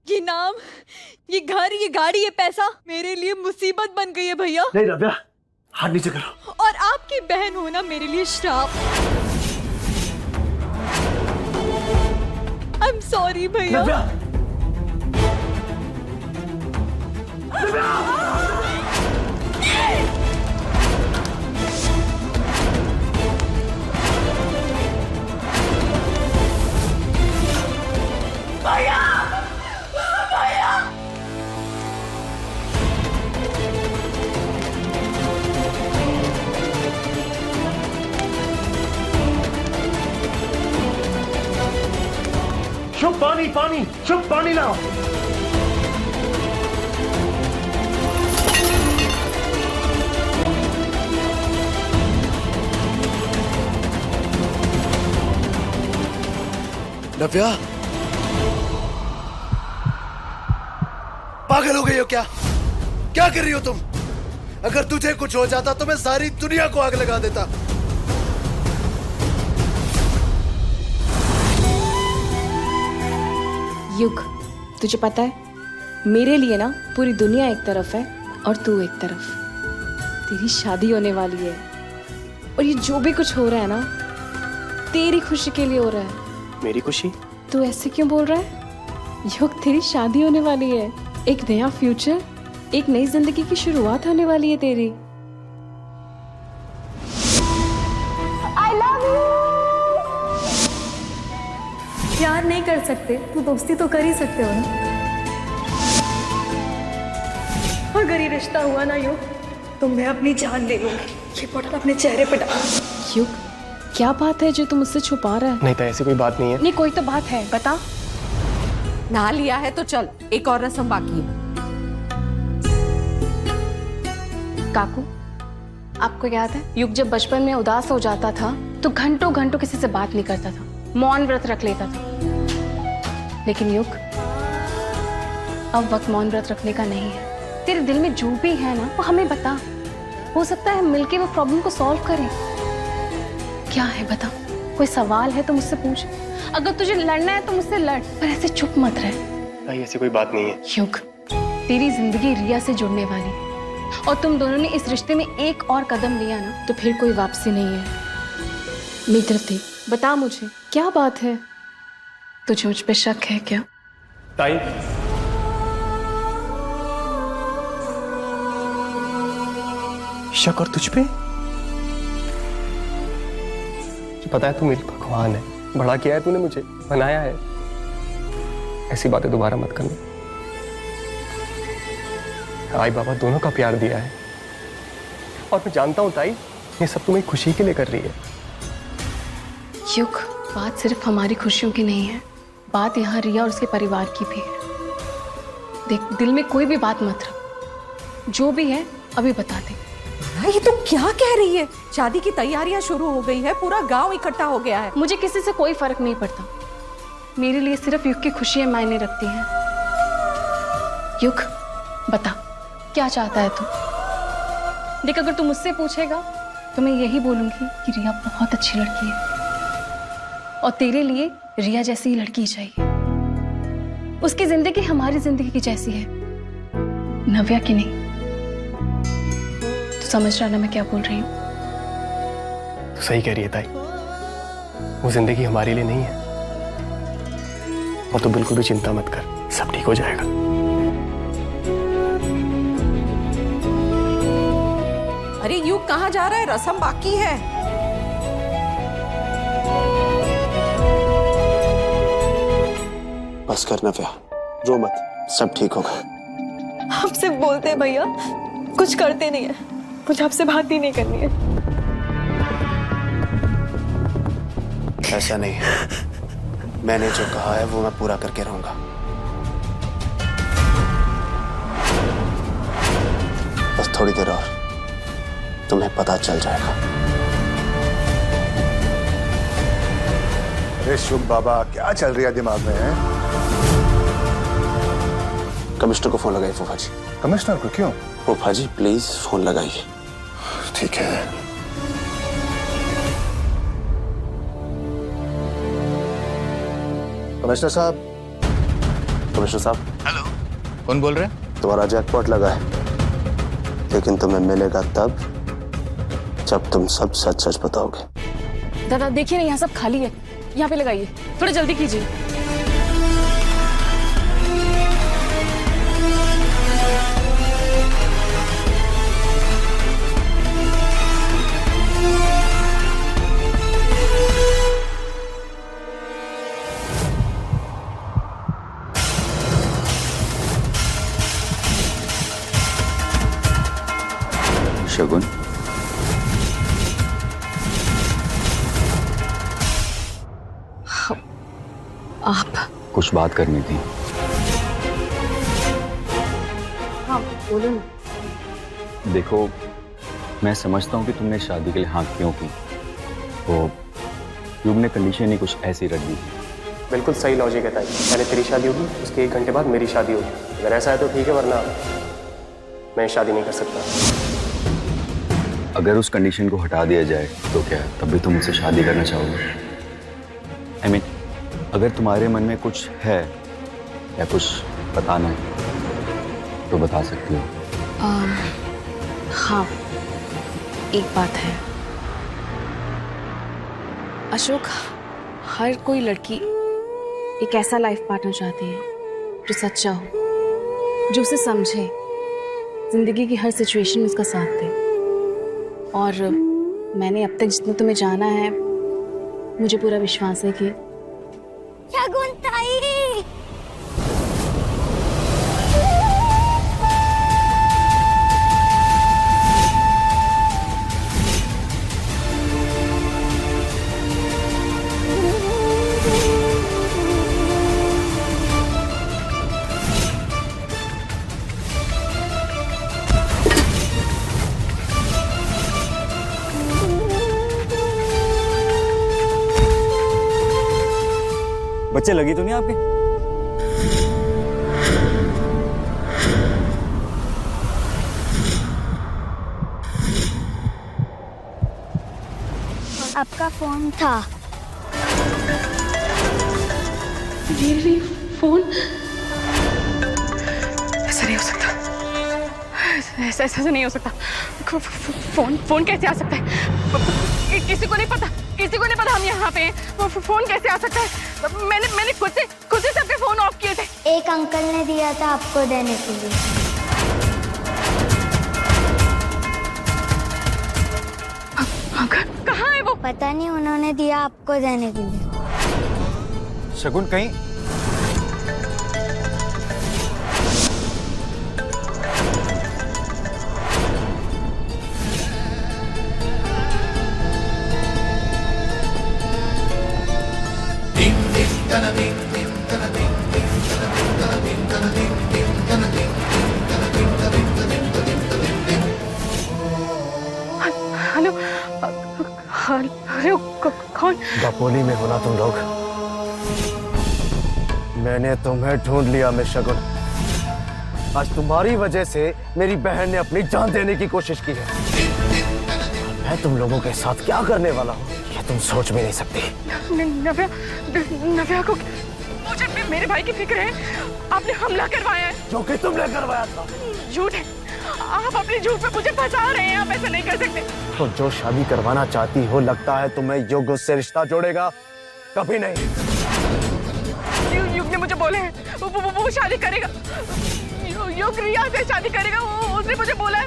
ये नाम, ये घर, ये गाड़ी, ये पैसा मेरे लिए मुसीबत बन गई है भैया। नहीं रव्या, हाथ नीचे करो। और आपकी बहन होना मेरे लिए श्राप। आई एम सॉरी भैया। रव्या, रव्या! भैया! भैया! शुभ पानी, पानी, शुभ पानी लाओ। नव्या, पागल हो गई हो क्या? क्या कर रही हो तुम? अगर तुझे कुछ हो जाता तो मैं सारी दुनिया को आग लगा देता। युग, तुझे पता है मेरे लिए ना पूरी दुनिया एक तरफ है और तू एक तरफ। तेरी शादी होने वाली है और ये जो भी कुछ हो रहा है ना तेरी खुशी के लिए हो रहा है। मेरी खुशी? तू ऐसे क्यों बोल रहा है? युग, तेरी शादी होने वाली है, एक नया फ्यूचर, एक नई जिंदगी की शुरुआत होने वाली है तेरी। I love you! प्यार नहीं कर सकते तो दोस्ती तो कर ही सकते हो ना। अगर ये रिश्ता हुआ ना युग तो मैं अपनी जान ले लूंगी। ये बटन अपने चेहरे पे डाल। युग, क्या बात है जो तुम मुझसे छुपा रहा है? नहीं तो ऐसी कोई बात नहीं है। नहीं, कोई तो बात है, बता। नहा लिया है तो चल, एक और रस्म बाकी है। काकू, आपको याद है युग जब बचपन में उदास हो जाता था तो घंटों घंटों किसी से बात नहीं करता था, मौन व्रत रख लेता था। लेकिन युग, अब वक्त मौन व्रत रखने का नहीं है। तेरे दिल में जो भी है ना वो हमें बता। हो सकता है मिलके वो प्रॉब्लम को सॉल्व करें। क्या है बता? कोई सवाल है तो मुझसे पूछ। अगर तुझे लड़ना है तो मुझसे लड़, पर ऐसे चुप मत रह। नहीं, ऐसी कोई बात नहीं है। युग, तेरी जिंदगी रिया से जुड़ने वाली है और तुम दोनों ने इस रिश्ते में एक और कदम लिया ना तो फिर कोई वापसी नहीं है। मित्र थी, बता मुझे क्या बात है? तुझे मुझ पे शक है क्या? ताई, शक और तुझ पे? पता है तू मेरी भगवान है, बड़ा किया है तूने, मुझे बनाया है। ऐसी बातें दोबारा मत करना। आई बाबा दोनों का प्यार दिया है और मैं जानता हूं ताई ये सब तुम्हें खुशी के लिए कर रही है। युग, बात सिर्फ हमारी खुशियों की नहीं है, बात यहाँ रिया और उसके परिवार की भी है। देख, दिल में कोई भी बात मत रख, जो भी है अभी बता दे। ये तो क्या कह रही है? शादी की तैयारियां शुरू हो गई है, पूरा गांव इकट्ठा हो गया है। मुझे किसी से कोई फर्क नहीं पड़ता, मेरे लिए सिर्फ युग की खुशियां मायने रखती हैं। युग, बता क्या चाहता है तू? देख, अगर तू मुझसे पूछेगा तो मैं यही बोलूंगी कि रिया बहुत अच्छी लड़की है और तेरे लिए रिया जैसी ही लड़की चाहिए। उसकी जिंदगी हमारी जिंदगी की जैसी है, नव्या की नहीं। तू समझ रहा ना मैं क्या बोल रही हूँ? तू सही कह रही है ताई, वो जिंदगी हमारे लिए नहीं है। और तू बिल्कुल भी चिंता मत कर, सब ठीक हो जाएगा। अरे युग कहाँ जा रहा है? रस्म बाकी है। बस कर नव्या, रो मत, सब ठीक होगा। आप सिर्फ बोलते हैं भैया, कुछ करते नहीं है। मुझे आपसे बात ही नहीं करनी है। ऐसा नहीं है, मैंने जो कहा है वो मैं पूरा करके रहूंगा। बस थोड़ी देर और, तुम्हें पता चल जाएगा। अरे शुभ बाबा, क्या चल रहा है दिमाग में है? कमिश्नर को फोन लगाइए फूफा जी। कमिश्नर को क्यों? फूफा जी प्लीज फोन लगाइए। ठीक है। कमिश्नर साहब। कमिश्नर साहब, कौन बोल रहे हैं? तुम्हारा जैकपॉट लगा है, लेकिन तुम्हें मिलेगा तब जब तुम सब सच सच बताओगे। दादा देखिए ना, यहाँ सब खाली है, यहाँ पे लगाइए, थोड़ा जल्दी कीजिए। शगुन, आप कुछ बात करनी थी। हाँ बोलो ना। देखो, मैं समझता हूँ कि तुमने शादी के लिए हाँ क्यों की। वो युग ने कंडीशन ही कुछ ऐसी रख दी थी। बिल्कुल सही लॉजिक है ताई। पहले तेरी शादी होगी, उसके 1 घंटे बाद मेरी शादी होगी। अगर ऐसा है तो ठीक है, वरना मैं शादी नहीं कर सकता। अगर उस कंडीशन को हटा दिया जाए तो क्या तब भी तुम मुझसे शादी करना चाहोगे? I mean, अगर तुम्हारे मन में कुछ है या कुछ बताना है तो बता सकती हो। हाँ, एक बात है अशोक, हर कोई लड़की एक ऐसा लाइफ पार्टनर चाहती है जो सच्चा हो, जो उसे समझे, जिंदगी की हर सिचुएशन में उसका साथ दे। और मैंने अब तक जितना तुम्हें जाना है, मुझे पूरा विश्वास है कि शगुन ताई, बच्चे लगी तो नहीं आपके? आपका फोन था। मेरे लिए फोन? ऐसा नहीं हो सकता, ऐसा नहीं हो सकता। फोन कैसे आ सकता है? किसी को नहीं पता हम यहाँ पे हैं। फोन कैसे आ सकता है? मैंने खुद से सबके फोन ऑफ किए थे। एक अंकल ने दिया था आपको देने के लिए। अंकल कहाँ है वो? पता नहीं, उन्होंने दिया आपको देने के लिए। शगुन कहीं हेलो हेलो, कौन? बपोली में हो ना तुम लोग? मैंने तुम्हें ढूंढ लिया मिस शगुन। आज तुम्हारी वजह से मेरी बहन ने अपनी जान देने की कोशिश की है। मैं तुम लोगों के साथ क्या करने वाला हूँ ये तुम सोच भी नहीं सकती। नव्या को मुझे मेरे भाई की फिक्र है। आपने हमला करवाया है। जो कि तुमने करवाया था। झूठ है, आप अपने झूठ पे मुझे फंसा रहे हैं। आप ऐसा नहीं कर सकते। तो जो शादी करवाना चाहती हो, लगता है तुम्हें युग उससे रिश्ता जोड़ेगा? कभी नहीं। युग ने मुझे बोले हैं वो शादी करेगा। युग रिया से शादी करेगा। उसने मुझे बोला है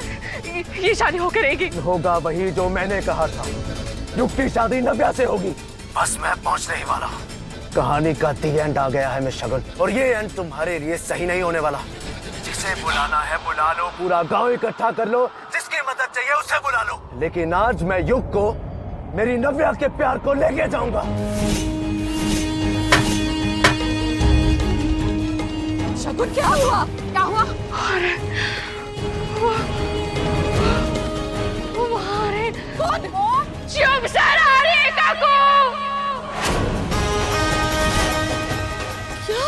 ये शादी होकर रहेगी। होगा वही जो मैंने कहा था। युग की शादी नव्या से होगी। बस मैं पहुंचने ही वाला हूँ। कहानी का दी एंड आ गया है मिस शगुन, और ये एंड तुम्हारे लिए सही नहीं होने वाला। जिसे बुलाना है बुला लो, पूरा गांव इकट्ठा कर लो, जिसकी मदद चाहिए उसे बुला लो। लेकिन आज मैं युग को, मेरी नव्या के प्यार को लेके जाऊंगा। शगुन क्या हुआ? क्या हुआ? अरे वो वहाँ रहे। कौन? चुप सर, आ रही है काकू। क्या?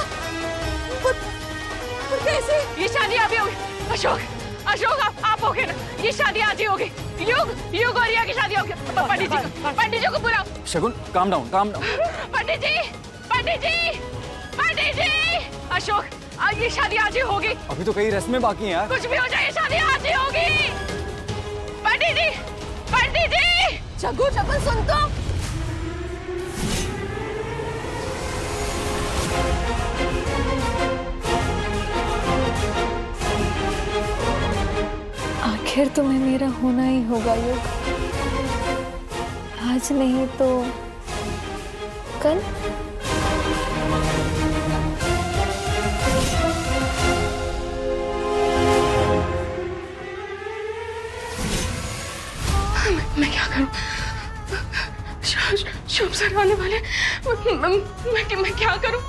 कैसे? ये शादी अभी होगी। अशोक आप हो गए ना? ये शादी आज ही होगी। युग और रिया की शादी होगी। पंडित जी को बुलाओ। शगुन काम डाउन। पंडित जी पंडित जी! अशोक, आज ये शादी आज ही होगी। अभी तो कई रस्में बाकी हैं यार। कुछ भी हो जाए, ये शादी आज ही होगी। पंडित जी! पंडित जी! जग्गू जग्गू सुन तो। आखिर तुम्हें मेरा होना ही होगा युग। आज नहीं तो कल। मैं क्या करूं? शुभ सर आने वाले। मैं क्या करूं?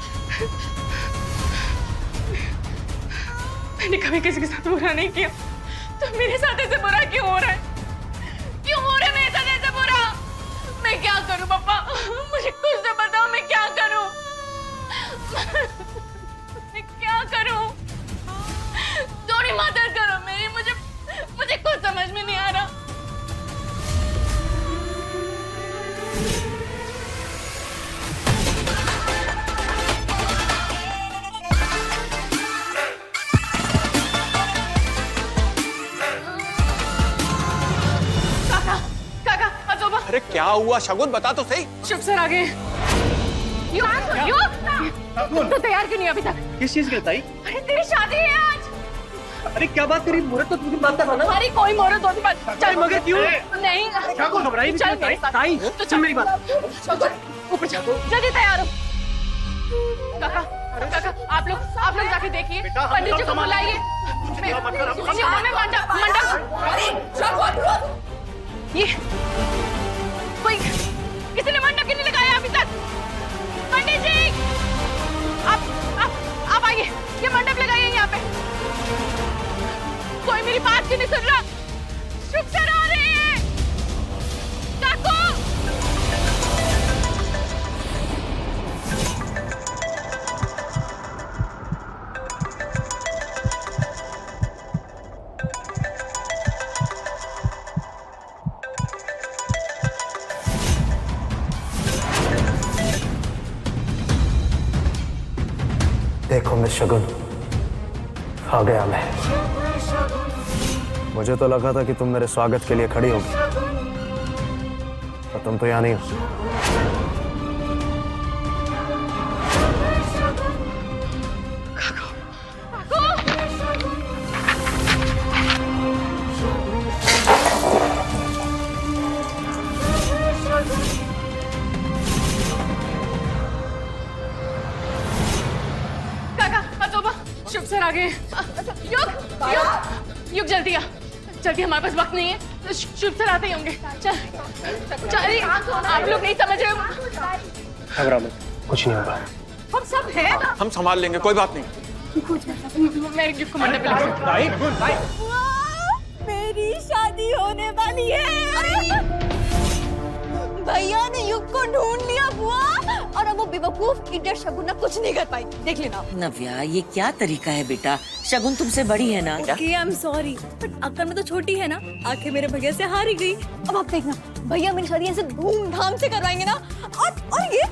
मैंने कभी किसी के साथ बुरा नहीं किया, तो मेरे साथ ऐसे बुरा क्यों हो रहा है? क्यों हो रहा है मेरे साथ ऐसे बुरा? मैं क्या करूं पापा? मुझे कुछ तो बताओ, मैं क्या करूं? मैं क्या करूं? थोड़ी मदद करो मेरी, मुझे कुछ समझ में नहीं आ रहा। अरे क्या हुआ शगुन, बता तो सही। शुभ सर आ गए। तो तैयार क्यों नहीं अभी तक? किस चीज के ताई? अरे तेरी शादी है आज। अरे क्या बात करी? मुहूर्त तो तुम बात करना। हमारी कोई मुहूर्त होती बात। चल मगर क्यों? नहीं क्या को घबराई? चल मेरे साथ। ताई तो सुन मेरी बात। ऊपर जा, जल्दी तैयार हो। काका आप लोग जाके देखिए, पंडित जी को बुलाइए। मंडप ये कोई किसी ने मंडप क्यों नहीं लगाया अभी तक? पंडित जी आप आइए, ये मंडप लगाइए यहाँ पे। कोई मेरी बात क्यों नहीं सुन रहा? शुभ सर आ रहे हैं। काकू! देखो मिस शगुन, आ गया मैं। मुझे तो लगा था कि तुम मेरे स्वागत के लिए खड़ी होगी, पर तुम तो यहाँ नहीं हो। शुभ सर आ गए। युग जल्दी आ, जल्दी, हमारे पास वक्त नहीं है। शुभ सर आते ही होंगे। चल आप लोग नहीं समझ रहे हो। घबरा मत, कुछ नहीं होगा। हम सब हैं। हम संभाल लेंगे, कोई बात नहीं। मेरे गिफ्ट को मंडप पे ला सकते। मेरी शादी होने वाली है। भैया ने युग को ढूंढ लिया बुआ, और अब वो बेवकूफ इडियट शगुन कुछ नहीं कर पाई। देख लेना। नव्या, ये क्या तरीका है बेटा? शगुन तुमसे बड़ी है ना? Okay, I am sorry, but अक्कल में तो छोटी है ना। आखिर मेरे भैया से हार ही गई। अब आप देखना, भैया मेरी शादी ऐसे धूमधाम से करवाएंगे ना। और ये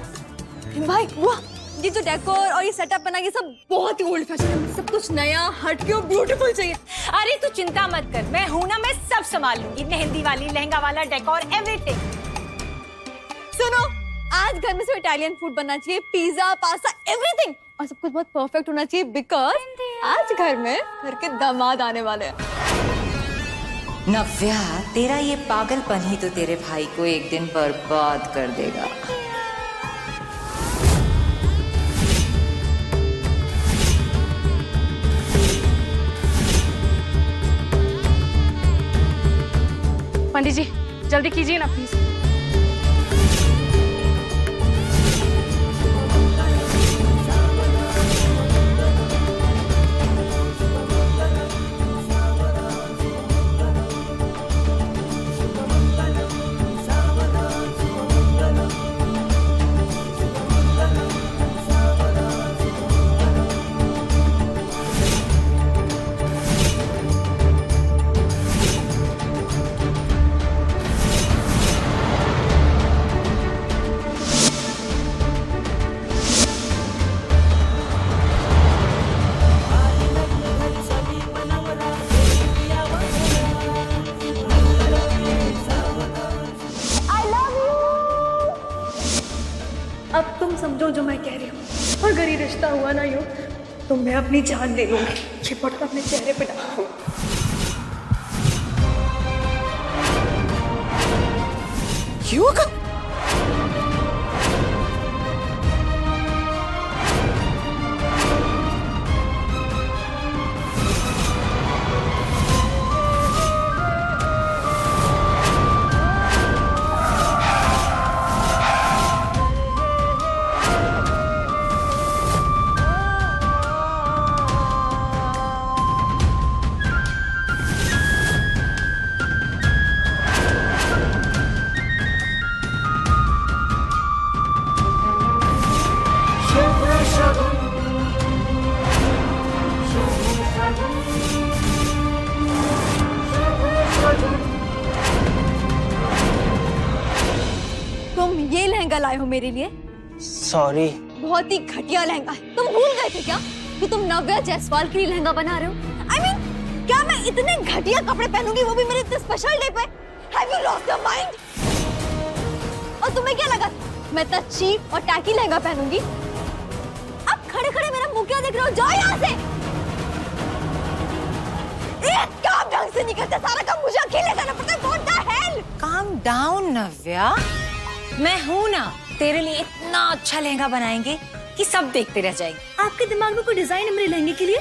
भाई बुआ, ये जो डेकोर और ये सेटअप बना, ये सब बहुत ही ओल्ड फैशन है। सब कुछ नया, हटके और ब्यूटीफुल चाहिए। अरे तू चिंता मत कर, मैं हूं ना, मैं सब संभाल लूंगी। मेहंदी वाली, लहंगा वाला, डेकोर, एवरीथिंग। सुनो, आज घर में सिर्फ इटालियन फूड बनना चाहिए, पिज्जा, पास्ता, एवरीथिंग, और सब कुछ बहुत परफेक्ट होना चाहिए, बिकॉज आज घर में घर के दामाद आने वाले हैं। नव्या, तेरा ये पागलपन ही तो तेरे भाई को एक दिन बर्बाद कर देगा। पंडित जी जल्दी कीजिए ना प्लीज। समझो जो मैं कह रही हूँ। अगर ये रिश्ता हुआ ना युग, तो मैं अपनी जान ले लूंगी। ये पटका अपने चेहरे पे डालूंगी। युग, तुम ये लहंगा लाए हो मेरे लिए? सॉरी। बहुत ही घटिया लहंगा है। तुम भूल गए थे क्या कि तुम नव्या जायसवाल के लिए लहंगा बना रहे हो? I mean, क्या मैं इतने घटिया कपड़े पहनूंगी, वो भी मेरे इतने स्पेशल डे पे? Have you lost your mind? और तुम्हें क्या लगा मैं इतना चीप और टैकी लहंगा पहनूंगी? अब खड़े खड़े मेरा मुंह क्या देख रहे हो? जाओ यहाँ से। एक काम ढंग से नहीं करते, सारा काम मुझे अकेले करना पड़ता है। What the hell? Calm down Navya, मैं हूं ना, तेरे लिए इतना अच्छा लहंगा बनाएंगे कि सब देखते रह जाएंगे। आपके दिमाग में कोई डिजाइन है मेरे लहंगे के लिए?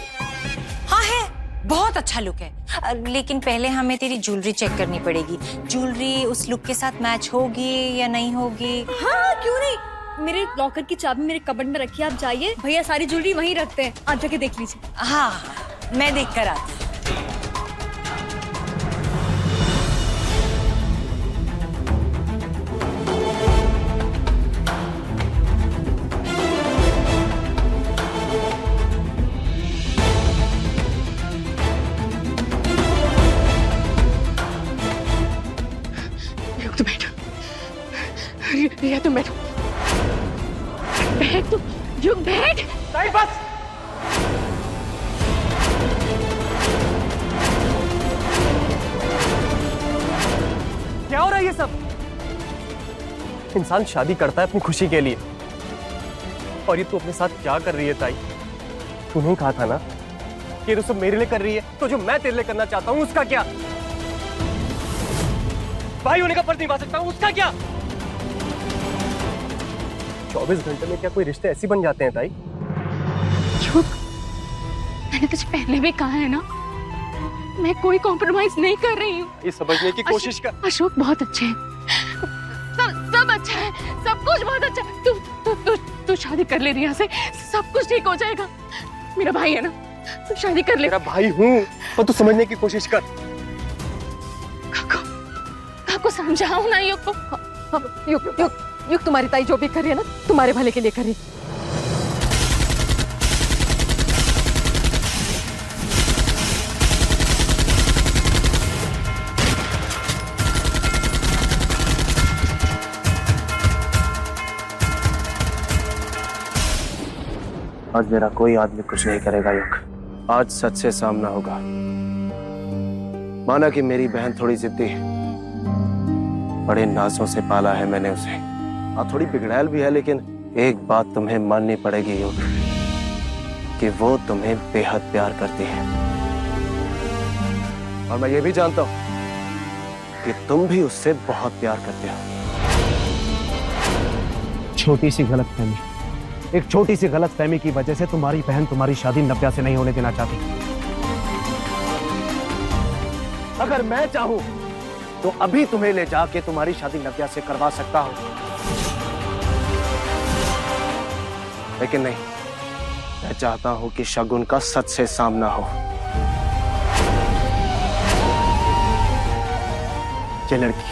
हाँ है, बहुत अच्छा लुक है, लेकिन पहले हमें तेरी ज्वेलरी चेक करनी पड़ेगी। ज्वेलरी उस लुक के साथ मैच होगी या नहीं होगी? हाँ, क्यों नहीं। मेरे लॉकर की चाबी मेरे कबर्ड में रखी है, आप जाइए, भैया सारी ज्वेलरी वहीं रखते हैं, आप जाके देख लीजिए। हाँ, मैं देख कर आती हूँ। तो बैठो, रिया तुम बैठो, बैठ तुम, युग बैठ। बस। क्या हो रहा है ये सब? इंसान शादी करता है अपनी खुशी के लिए, और ये तू अपने साथ क्या कर रही है ताई? तूने कहा था ना कि ये सब मेरे लिए कर रही है, तो जो मैं तेरे लिए करना चाहता हूँ उसका क्या? भाई होने का फर्ज निभा सकता हूँ, उसका क्या? 24 घंटे में क्या कोई रिश्ते ऐसे बन जाते हैं ताई? युग, मैंने तुझे पहले भी कहा है ना, मैं कोई कॉम्प्रोमाइज नहीं कर रही हूँ। ये समझने की कोशिश कर। अशोक बहुत अच्छे हैं, सब अच्छा है, सब कुछ बहुत अच्छा है। तू शादी कर ले रिया से, सब कुछ ठीक हो जाएगा। मेरा भाई है ना, तू शादी कर ले। मेरा भाई हूँ, और तू समझने की कोशिश कर। काको समझाओ ना युग को। युग तुम्हारी ताई जो भी कर रही है ना, तुम्हारे भले के लिए कर रही है। आज मेरा कोई आदमी कुछ नहीं करेगा युग। आज सच से सामना होगा। माना कि मेरी बहन थोड़ी जिद्दी है, बड़े नाजों से पाला है मैंने उसे, हाँ थोड़ी बिगड़ैल भी है, लेकिन एक बात तुम्हें माननी पड़ेगी युग, कि वो तुम्हें बेहद प्यार करती है। और मैं ये भी जानता हूं कि तुम भी उससे बहुत प्यार करते हो। छोटी सी गलतफहमी, एक छोटी सी गलतफहमी की वजह से तुम्हारी बहन तुम्हारी शादी नव्या से नहीं होने देना चाहती। अगर मैं चाहूं तो अभी तुम्हें ले जाके तुम्हारी शादी नव्या से करवा सकता हूं, लेकिन नहीं, मैं चाहता हूं कि शगुन का सच से सामना हो। ये लड़की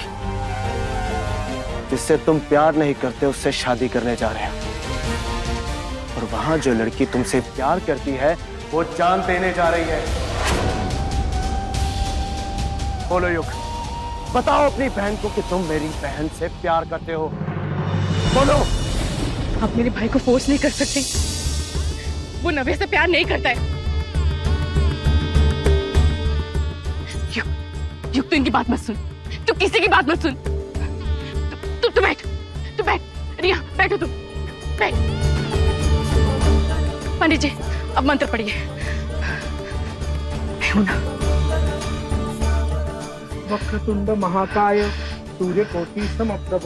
जिससे तुम प्यार नहीं करते उससे शादी करने जा रहे हो, और वहां जो लड़की तुमसे प्यार करती है वो जान देने जा रही है। बोलो युग, बताओ अपनी बहन को कि तुम मेरी बहन से प्यार करते हो। बोलो। आप मेरे भाई को फोर्स नहीं कर सकते, वो नव्या से प्यार नहीं करता है। युग, तू इनकी बात मत सुन, तू किसी की बात मत सुन। तू बैठ, रिया बैठो तुम। पंडित जी अब मंत्र पढ़िए। वक्रतुंड महाकाय सूर्यकोटि समप्रभ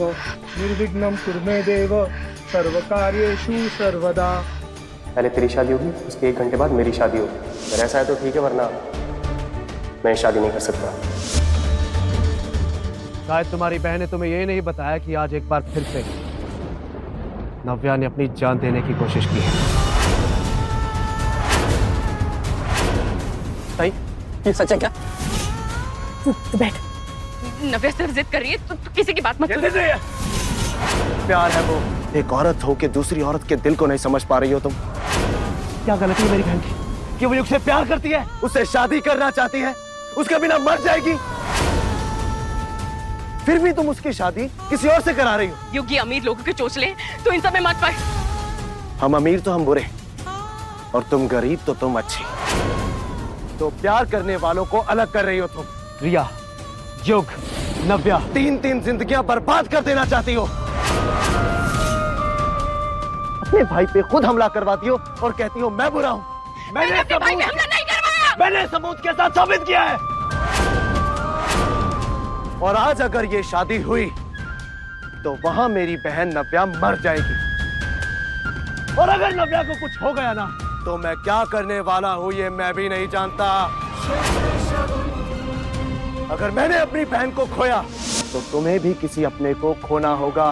निर्विघ्नं कुरु मे देव सर्वकार्येषु सर्वदा। पहले तेरी शादी होगी, उसके 1 घंटे बाद मेरी शादी होगी। अगर ऐसा है तो ठीक है, वरना मैं शादी नहीं कर सकता। शायद तुम्हारी बहन ने तुम्हें ये नहीं बताया कि आज एक बार फिर से नव्या ने अपनी जान देने की कोशिश की है। ताई, ये सच है क्या? तू बैठ। नव्या सिर्फ जिद कर रही है, तू किसी की बात मत सुन। प्यार है वो। एक औरत हो के दूसरी औरत के दिल को नहीं समझ पा रही हो तुम। क्या गलती है मेरी बहन की कि वो युग से प्यार करती है, उससे शादी करना चाहती है, उसके बिना मर जाएगी, फिर भी तुम उसकी शादी किसी और से करा रही हो। युग ये अमीर लोगों के चोचले तो इन सब में मत पाए। हम अमीर तो हम बुरे और तुम गरीब तो तुम अच्छी। तो प्यार करने वालों को अलग कर रही हो तुम। रिया, युग, नव्या, 3 जिंदगियां बर्बाद कर देना चाहती हो। अपने भाई पे खुद हमला करवाती हो और कहती हो मैं बुरा हूं। मैंने अपने भाई पे हमला नहीं करवाया। मैंने सबूत के साथ साबित किया है। और आज अगर ये शादी हुई तो वहां मेरी बहन नव्या मर जाएगी। और अगर नव्या को कुछ हो गया ना तो मैं क्या करने वाला हूं ये मैं भी नहीं जानता। अगर मैंने अपनी बहन को खोया तो तुम्हें भी किसी अपने को खोना होगा।